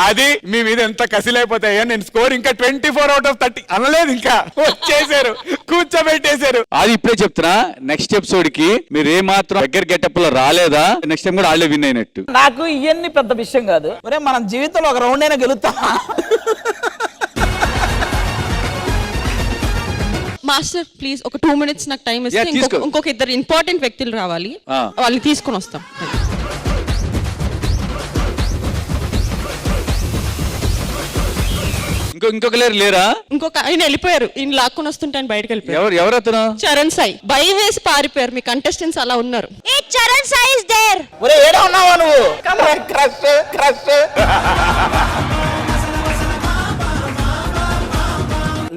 అది మీ మీద ఎంత కసిలేకపోతాయా. నేను స్కోర్ ఇంకా 24/30 అనలేదు, ఇంకా వచ్చేసారు, కూర్చోబెట్టేశారు. అది ఇప్పుడే చెప్తున్నా, నెక్స్ట్ ఎపిసోడ్ కి మీరు ఏ మాత్రం దగ్గర గెటప్ లో రాలేదా, నెక్స్ట్ టైం కూడా వాళ్ళే విన్ అయినట్టు. నాకు ఇవన్నీ పెద్ద విషయం కాదు. ఒరే మనం జీవితంలో ఒక రౌండ్ అయినా గెలుస్తామా? మాస్టర్ ప్లీజ్ ఒక 2 minutes నాకు టైం ఇస్తే ఇంకొక ఇద్దరు ఇంపార్టెంట్ వ్యక్తులు రావాలి, వాళ్ళని తీసుకొని వస్తాం. ఇంకొక లేరా? ఇంకొక ఆయన వెళ్ళిపోయారు, ఈయన లాక్కొని వస్తుంటే ఆయన బయటకు వెళ్ళిపోయారు. ఎవరు అతను? చరణ్ సాయి. భయం వేసి పారిపోయారు. మీ కంటెస్టెంట్స్ అలా ఉన్నారు. Charan Sai is there. ఒరే ఏడా ఉన్నావా నువ్వు? Crush crush.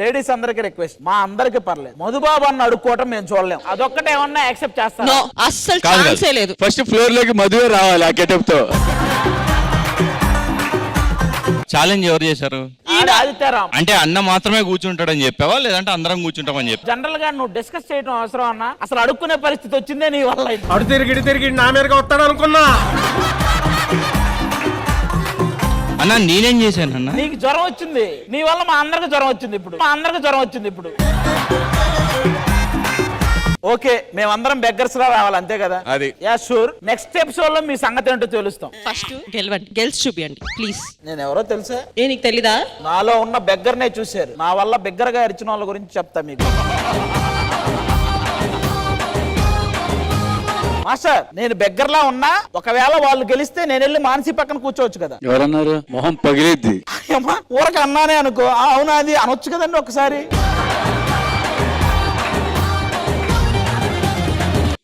లేడీస్ అందరికి రిక్వెస్ట్, మా అందరికి పర్లేదు, మధుబాబు అన్న అడుక్కోవటం మేము చూడలేము. అదొక్కటే ఏమన్నా యాక్సెప్ట్ చేస్తాం? నో, అస్సలు ఛాన్సే లేదు. ఫస్ట్ ఫ్లోర్ లోకి మధువే రావాలి ఆ గెటప్ తో. ఛాలెంజ్ ఎవరు చేశారు? అంటే అన్న మాత్రమే కూర్చుంటాడని చెప్పావా, లేదంటే అందరం కూర్చుంటామని చెప్పా? జనరల్ గా నువ్వు డిస్కస్ చేయడం అవసరం అన్నా? అసలు అడుక్కునే పరిస్థితి వచ్చిందే నీ వల్ల. అడు తిరిగి నా మీదగా వస్తాడు అనుకున్నా. అన్న నేనేం చేశాను అన్న? నీకు జ్వరం వచ్చింది, నీ వల్ల మా అందరికి జ్వరం వచ్చింది ఇప్పుడు. ఓకే, మేమందరం బెగ్గర్స్ లా రావాలి, అంతే కదా? అది యా షూర్. నెక్స్ట్ ఎపిసోడ్ లో మీ సంగతి ఏంటో తెలుస్తాం. ఫస్ట్ గెలవండి, గెలిచి చూపియండి ప్లీజ్. నేను ఎవరో తెలుసా? నీకు తెలీదా? నాలో ఉన్న బెగ్గర్నే చూశారు. నా వల్ల బెగ్గరగా అరిచిన వాళ్ళ గురించి చెప్తా మీకు. మాస్టర్, నేను బెగ్గర్లా ఉన్నా, ఒకవేళ వాళ్ళు గెలిస్తే నేను వెళ్ళి మానసి పక్కన కూర్చోవచ్చు కదా? ఎవరన్నారు? మొహం పగిలిద్ది. ఊరక అన్నానే అనుకో. అవునా, అది అనొచ్చు కదండి ఒకసారి.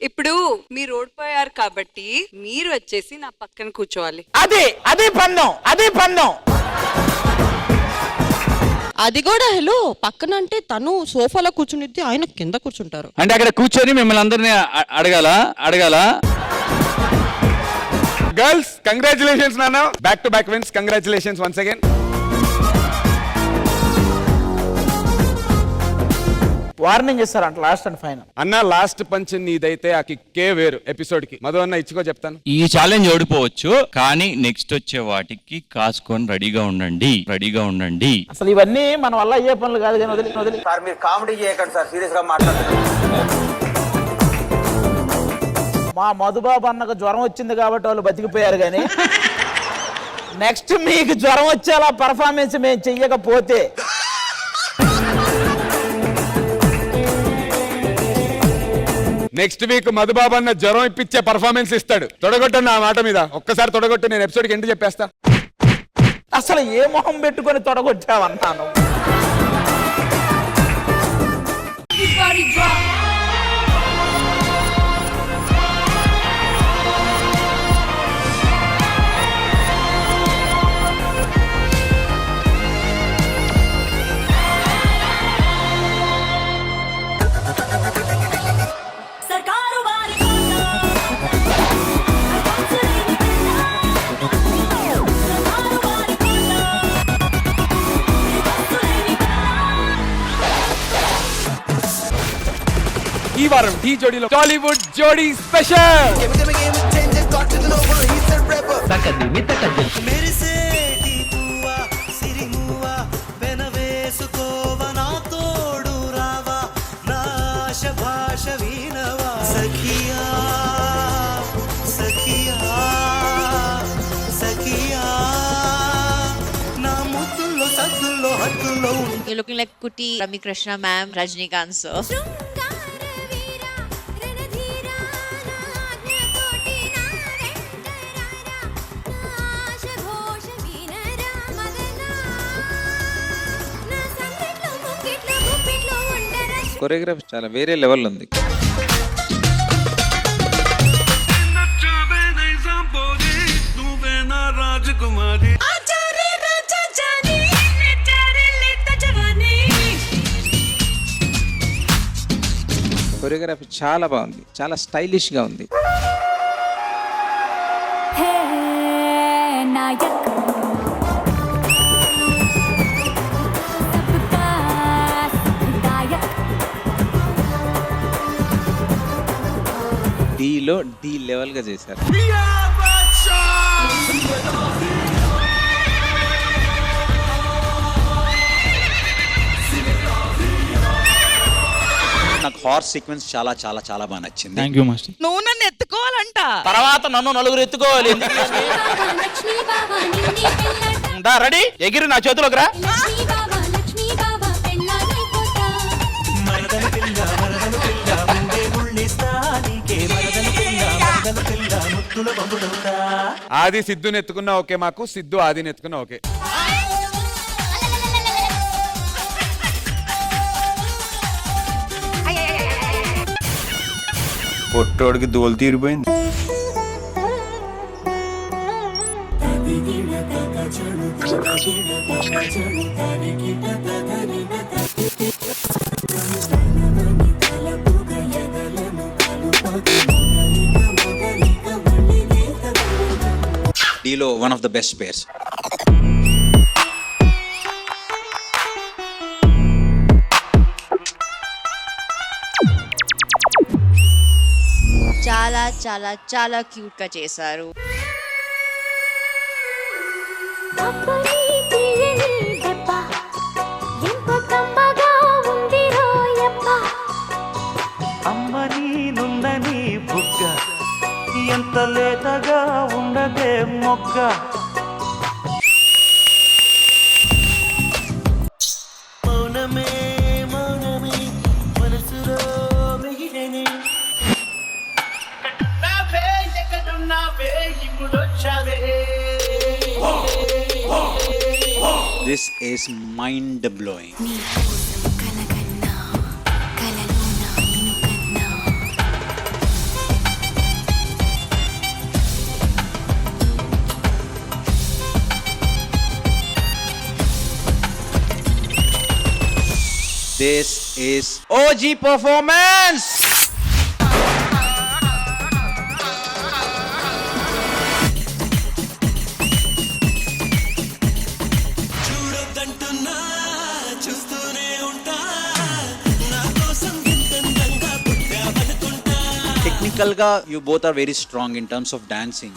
ఇప్పుడు మీరు ఓడిపోయారు కాబట్టి మీరు వచ్చేసి నా పక్కన కూర్చోవాలి. అది పందెం. అది కూడా హలో పక్కన అంటే తను సోఫాలో కూర్చునిద్ది, ఆయన కింద కూర్చుంటారు. అంటే అక్కడ కూర్చొని మిమ్మల్ని అందరినీ అడగాల. గర్ల్స్ కంగ్రాచులేషన్స్ నాన్న, back to back wins. Congratulations once again. Warning ఇస్తారంట లాస్ట్ అండ్ ఫైనల్. అన్న లాస్ట్ పంచ్ నీదైతే ఆ కిక్కే వేరు ఎపిసోడ్ కి. మధు అన్న ఇచ్చుకో చెప్తాను. ఈ ఛాలెంజ్ ఓడిపోవచ్చు, కానీ నెక్స్ట్ వచ్చే వాటికి కాసుకొని రెడీగా ఉండండి. అసలు ఇవన్నీ మన వల్ల అయ్యే పనులు కాదు, కానీ వదిలి. సార్ మీరు కామెడీ చేయకండి సార్, సీరియస్ గా మాట్లాడండి. మా మధుబాబు అన్నకు జ్వరం వచ్చింది కాబట్టి వాళ్ళు బతికిపోయారు, కానీ నెక్స్ట్ మీకు జ్వరం వచ్చేలా పర్ఫార్మెన్స్ మేము చెయ్యకపోతే నెక్స్ట్ వీక్ మధుబాబు అన్న జ్వరం ఇప్పించే పర్ఫార్మెన్స్ ఇస్తాడు. తొడగొట్టు నా మాట మీద, ఒక్కసారి తొడగొట్టు, నేను ఎపిసోడ్కి ఎండ్ చెప్పేస్తా. అసలు ఏ మొహం పెట్టుకొని తొడగొచ్చావన్నాను. ఈ వారం ఢీ జోడీలో టాలీవుడ్ జోడీ special. You're looking like Kuti, Rami Krishna ma'am, Rajnikant sir. Choreography చాలా వేరే లెవెల్ ఉంది. కొరియోగ్రఫీ చాలా బాగుంది, చాలా స్టైలిష్ గా ఉంది. డీలో డీ లెవెల్ గా చేశారు. మీకు హార్స్ సీక్వెన్స్ చాలా చాలా చాలా బాగా నచ్చింది. Thank you master. నువ్వు నన్ను ఎత్తుకోవాలంట. తర్వాత నన్ను నలుగురు ఎత్తుకోవాలి. రెడీ ఎగిరి నా చేతిలోకి రా. ఆది సిద్ధుని ఎత్తుకున్నా ఓకే, మాకు సిద్ధు ఆదిని ఎత్తుకున్నా ఓకే. పొట్టోడికి దోలు తీరిపోయింది. డీలో one of the best pairs. చాలా చాలా చాలా క్యూట్ గా చేశారు. అమ్మని నుందని బుగ్గ ఎంత లేతగా ఉండదే మొగ్గ. మౌనమే మౌనమే మనసులో మిగిలిని This is mind blowing. This is OG performance. Technical ga you both are very strong in terms of dancing.